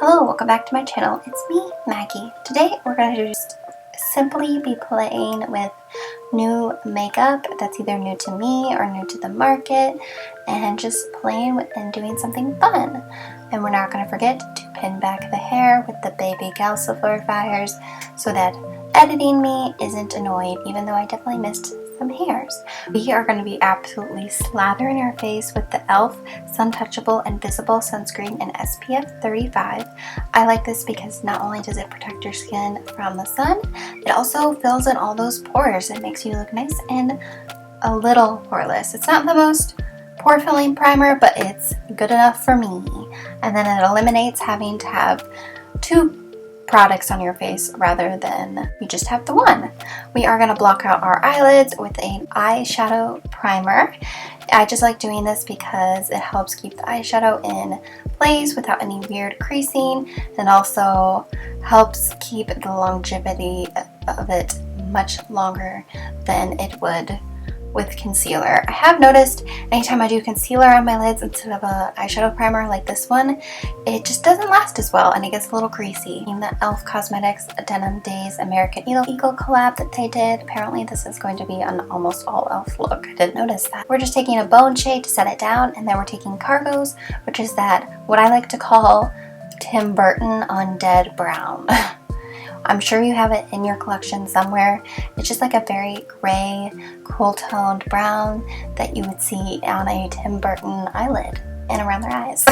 Hello, welcome back to my channel. It's me, Maggie. Today we're going to just simply be playing with new makeup that's either new to me or new to the market, and just playing with and doing something fun. And we're not going to forget to pin back the hair with the baby calcifiers so that editing me isn't annoyed, even though I definitely missed some hairs. We are going to be absolutely slathering our face with the e.l.f. Sun Touchable Invisible Sunscreen in SPF 35. I like this because not only does it protect your skin from the sun, it also fills in all those pores. It makes you look nice and a little poreless. It's not the most pore filling primer, but it's good enough for me. And then it eliminates having to have two products on your face rather than you just have the one. We are going to block out our eyelids with an eyeshadow primer. I just like doing this because it helps keep the eyeshadow in place without any weird creasing, and also helps keep the longevity of it much longer than it would with concealer. I have noticed anytime I do concealer on my lids instead of a eyeshadow primer like this one, it just doesn't last as well and it gets a little greasy. In the e.l.f. Cosmetics Denim Days American Eagle collab that they did, apparently this is going to be an almost all e.l.f. look. I didn't notice that. We're just taking a bone shade to set it down, and then we're taking Cargos, which is that what I like to call Tim Burton Undead Brown. I'm sure you have it in your collection somewhere. It's just like a very gray, cool-toned brown that you would see on a Tim Burton eyelid and around their eyes.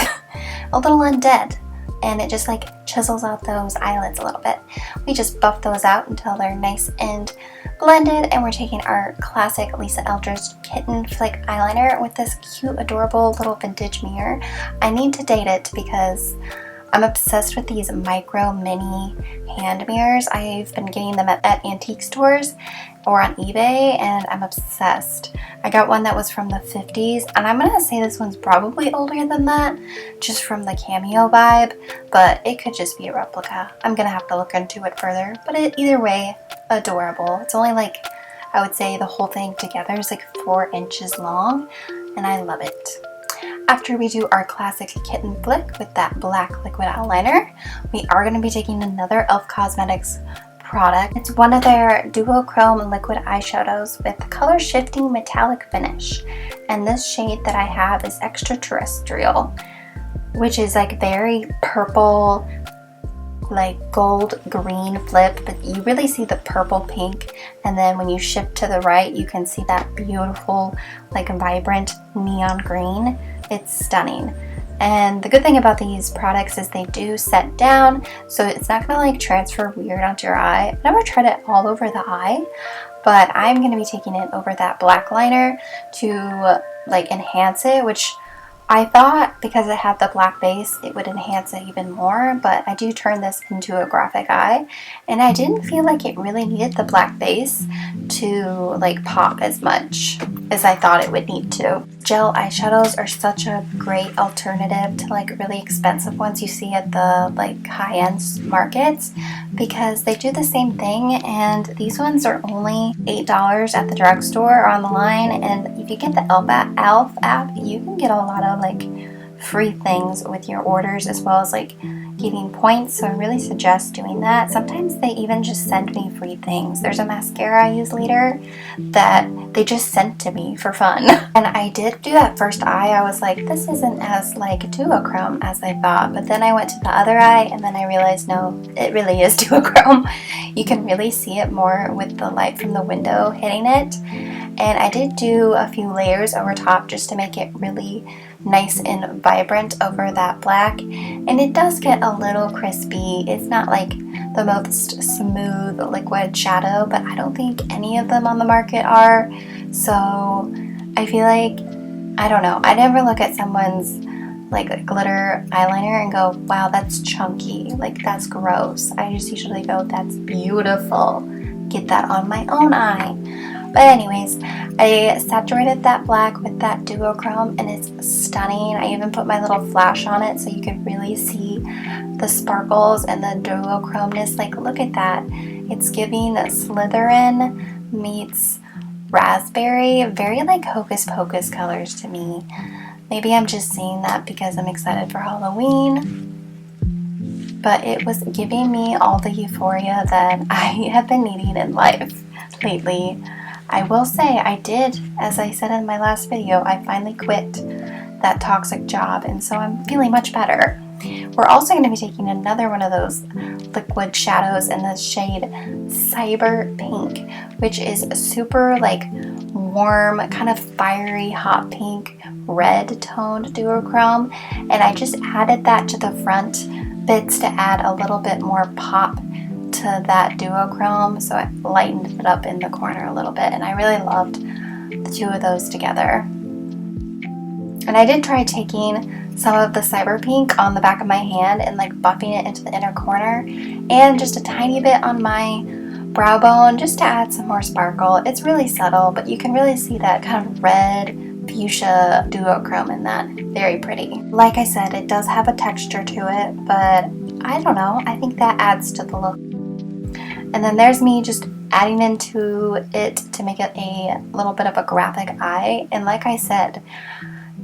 A little undead. And it just like chisels out those eyelids a little bit. We just buff those out until they're nice and blended, and we're taking our classic Lisa Eldridge Kitten Flick eyeliner with this cute, adorable little vintage mirror. I need to date it because I'm obsessed with these micro mini hand mirrors. I've been getting them at antique stores or on eBay, and I'm obsessed. I got one that was from the 50s, and I'm gonna say this one's probably older than that, just from the cameo vibe, but it could just be a replica. I'm gonna have to look into it further, but either way, adorable. It's only like, I would say the whole thing together is like 4 inches long, and I love it. After we do our classic kitten flick with that black liquid eyeliner, we are going to be taking another e.l.f. Cosmetics product. It's one of their Duochrome Liquid Eyeshadows with color shifting metallic finish. And this shade that I have is Extra-terrestrial, which is like very purple, like gold green flip, but you really see the purple pink, and then when you shift to the right you can see that beautiful like vibrant neon green. It's stunning. And the good thing about these products is they do set down, so it's not gonna like transfer weird onto your eye. I've never tried it all over the eye, but I'm gonna be taking it over that black liner to like enhance it, which I thought because it had the black base it would enhance it even more, but I do turn this into a graphic eye, and I didn't feel like it really needed the black base to like pop as much as I thought it would need to. Gel eyeshadows are such a great alternative to like really expensive ones you see at the like high-end markets, because they do the same thing, and these ones are only $8 at the drugstore or on the line, and if you get the e.l.f. app you can get a lot of like free things with your orders, as well as like getting points, so I really suggest doing that. Sometimes they even just send me free things. There's a mascara I use later that they just sent to me for fun. And I did do that first eye. I was like, this isn't as like duochrome as I thought, but then I went to the other eye and then I realized no, it really is duochrome. You can really see it more with the light from the window hitting it. And I did do a few layers over top just to make it really nice and vibrant over that black, and it does get a little crispy. It's not like the most smooth liquid shadow, but I don't think any of them on the market are, so I feel like, I don't know, I never look at someone's like glitter eyeliner and go, wow, that's chunky, like that's gross. I just usually go, that's beautiful, get that on my own eye. But anyways, I saturated that black with that duochrome and it's stunning. I even put my little flash on it so you could really see the sparkles and the duochromeness. Like, look at that. It's giving Slytherin meets raspberry. Very like Hocus Pocus colors to me. Maybe I'm just saying that because I'm excited for Halloween. but it was giving me all the euphoria that I have been needing in life lately. I will say I did, as I said in my last video, I finally quit that toxic job, and so I'm feeling much better. We're also going to be taking another one of those liquid shadows in the shade Cyberpink, which is super like warm, kind of fiery hot pink red toned duochrome, and I just added that to the front bits to add a little bit more pop to that duochrome, so I lightened it up in the corner a little bit, and I really loved the two of those together. And I did try taking some of the Cyberpink on the back of my hand and like buffing it into the inner corner, and just a tiny bit on my brow bone just to add some more sparkle. It's really subtle, but you can really see that kind of red fuchsia duochrome in that. Very pretty. Like I said, it does have a texture to it, but I don't know, I think that adds to the look. And then there's me just adding into it to make it a little bit of a graphic eye. And like I said,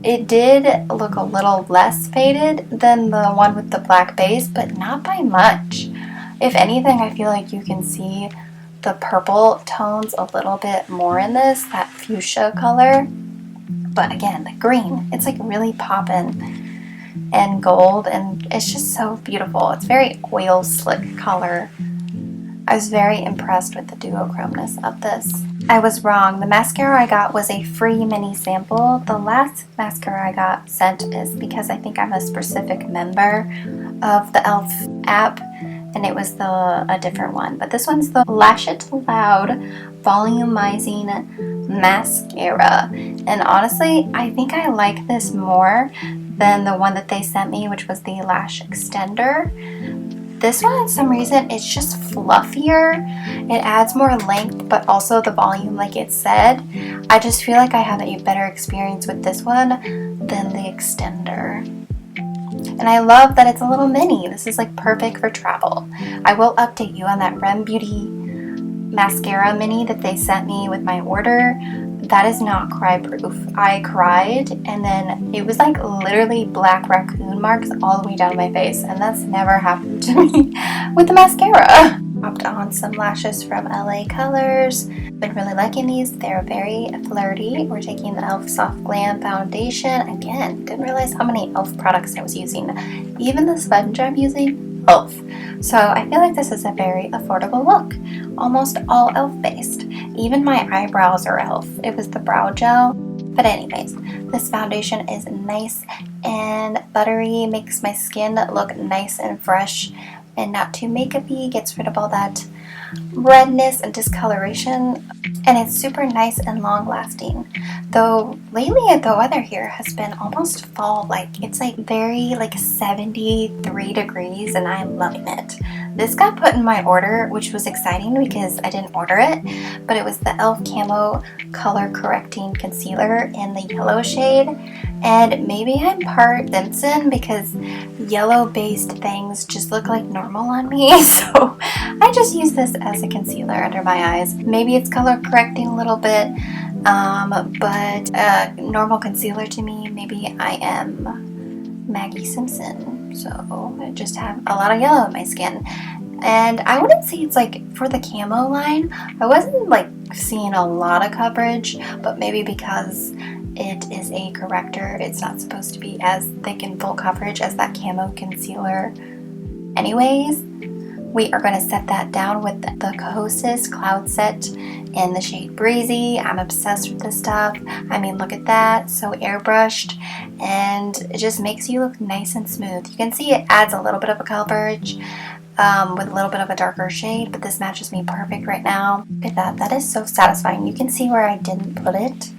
it did look a little less faded than the one with the black base, but not by much. If anything, I feel like you can see the purple tones a little bit more in this, that fuchsia color. But again, the green, it's like really poppin', and gold, and it's just so beautiful. It's very oil slick color. I was very impressed with the duochromeness of this. I was wrong. The mascara I got was a free mini sample. The last mascara I got sent is because I think I'm a specific member of the e.l.f. app, and it was a different one. But this one's the Lash It Loud Volumizing Mascara. And honestly, I think I like this more than the one that they sent me, which was the Lash Extender. This one, for some reason, it's just fluffier. It adds more length, but also the volume, like it said. I just feel like I have a better experience with this one than the Extender. And I love that it's a little mini. This is like perfect for travel. I will update you on that Rem Beauty mascara mini that they sent me with my order. That is not cry proof. I cried, and then it was like literally black raccoon marks all the way down my face, and that's never happened to me with the mascara. Popped on some lashes from LA Colors. Been really liking these. They're very flirty. We're taking the e.l.f. Soft Glam Foundation. Again, didn't realize how many e.l.f. products I was using. Even the sponge I'm using, e.l.f. So I feel like this is a very affordable look. Almost all e.l.f. based. Even my eyebrows are e.l.f. It was the brow gel. But anyways, this foundation is nice and buttery. Makes my skin look nice and fresh and not too makeup-y. Gets rid of all that redness and discoloration, and it's super nice and long lasting. Though lately the weather here has been almost fall, like it's like very like 73 degrees, and I'm loving it. This got put in my order, which was exciting because I didn't order it, but it was the e.l.f. Camo Color Correcting Concealer in the yellow shade. And maybe I'm part Simpson because yellow based things just look like normal on me, so I just use this as a concealer under my eyes. Maybe it's color correcting a little bit, but normal concealer to me, maybe I am Maggie Simpson, so I just have a lot of yellow in my skin. And I wouldn't say it's like for the camo line, I wasn't like seeing a lot of coverage, but maybe because it is a corrector, it's not supposed to be as thick and full coverage as that camo concealer anyways. We are going to set that down with the Kosas Cloud Set in the shade Breezy. I'm obsessed with this stuff. I mean, look at that, so airbrushed, and it just makes you look nice and smooth. You can see it adds a little bit of a coverage with a little bit of a darker shade, but this matches me perfect right now. Look at that. That is so satisfying. You can see where I didn't put it,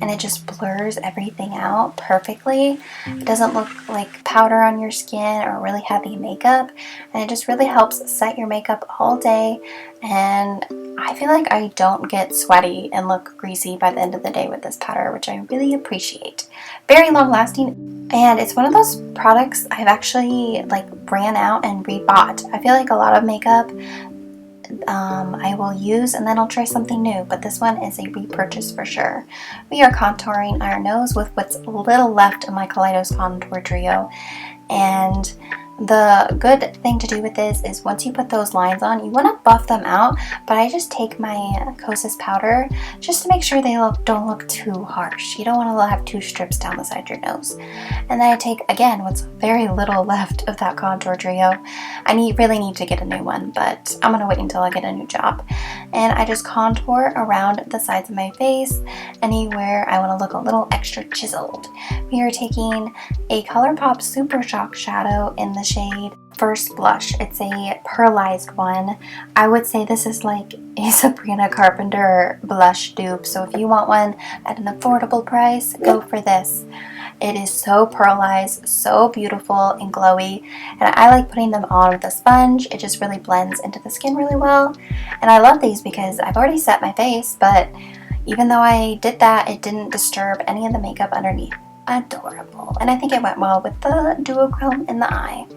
and it just blurs everything out perfectly. It doesn't look like powder on your skin or really heavy makeup, and it just really helps set your makeup all day, and I feel like I don't get sweaty and look greasy by the end of the day with this powder, which I really appreciate. Very long lasting, and it's one of those products I've actually like ran out and rebought. I feel like a lot of makeup I will use and then I'll try something new, but this one is a repurchase for sure. We are contouring our nose with what's little left of my Kaleidos Contour Trio, and The good thing to do with this is once you put those lines on, you want to buff them out, but I just take my Kosas powder just to make sure they don't look too harsh. You don't want to have two strips down the side of your nose. And then I take, again, what's very little left of that contour trio. I really need to get a new one, but I'm going to wait until I get a new job. And I just contour around the sides of my face, anywhere I want to look a little extra chiseled. We are taking a ColourPop Super Shock shadow in the shade First Blush. It's a pearlized one. I would say this is like a Sabrina Carpenter blush dupe, so if you want one at an affordable price, go for this. It is so pearlized, so beautiful and glowy, and I like putting them on with a sponge. It just really blends into the skin really well, and I love these because I've already set my face, but even though I did that, it didn't disturb any of the makeup underneath. Adorable. And I think it went well with the duochrome in the eye.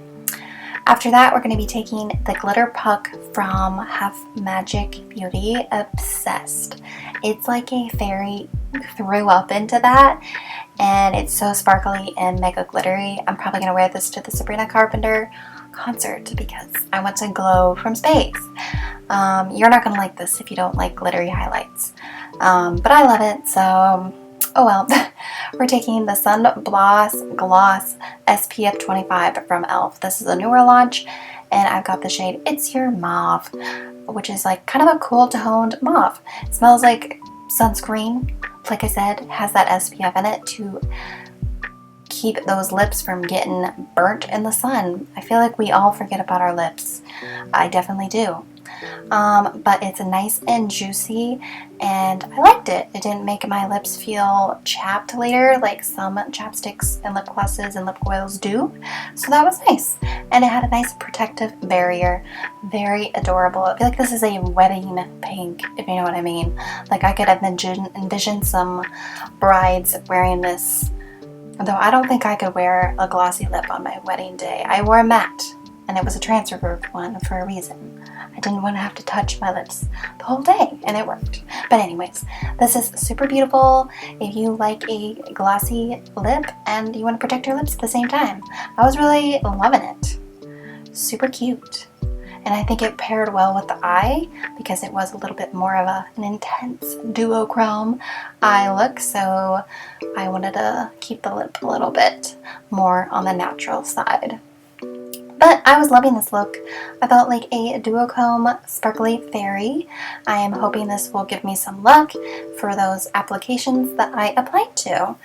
After that, we're going to be taking the glitter puck from Half Magic Beauty, Obsessed. It's like a fairy threw up into that, and it's so sparkly and mega glittery. I'm probably going to wear this to the Sabrina Carpenter concert because I want to glow from space. You're not going to like this if you don't like glittery highlights, but I love it, so oh well. We're taking the Sun Gloss SPF 25 from e.l.f. This is a newer launch, and I've got the shade It's Your Mauve, which is like kind of a cool toned mauve. It smells like sunscreen. Like I said, it has that SPF in it to keep those lips from getting burnt in the sun. I feel like we all forget about our lips. I definitely do. But it's nice and juicy, and I liked it. It didn't make my lips feel chapped later like some chapsticks and lip glosses and lip oils do, so that was nice. And it had a nice protective barrier. Very adorable. I feel like this is a wedding pink, if you know what I mean. Like I could envision some brides wearing this, though I don't think I could wear a glossy lip on my wedding day. I wore a matte, and it was a transfer group one for a reason. I didn't want to have to touch my lips the whole day, and it worked. But anyways, this is super beautiful if you like a glossy lip and you want to protect your lips at the same time. I was really loving it. Super cute. And I think it paired well with the eye because it was a little bit more of an intense duochrome eye look, so I wanted to keep the lip a little bit more on the natural side. But I was loving this look. I felt like a duochrome sparkly fairy. I am hoping this will give me some luck for those applications that I applied to.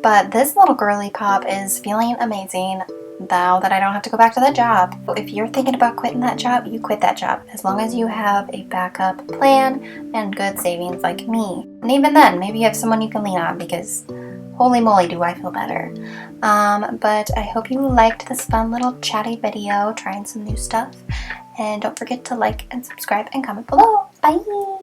But this little girly pop is feeling amazing now that I don't have to go back to that job. If you're thinking about quitting that job, you quit that job as long as you have a backup plan and good savings like me. And even then, maybe you have someone you can lean on because holy moly do I feel better. But I hope you liked this fun little chatty video trying some new stuff, and don't forget to like and subscribe and comment below. Bye!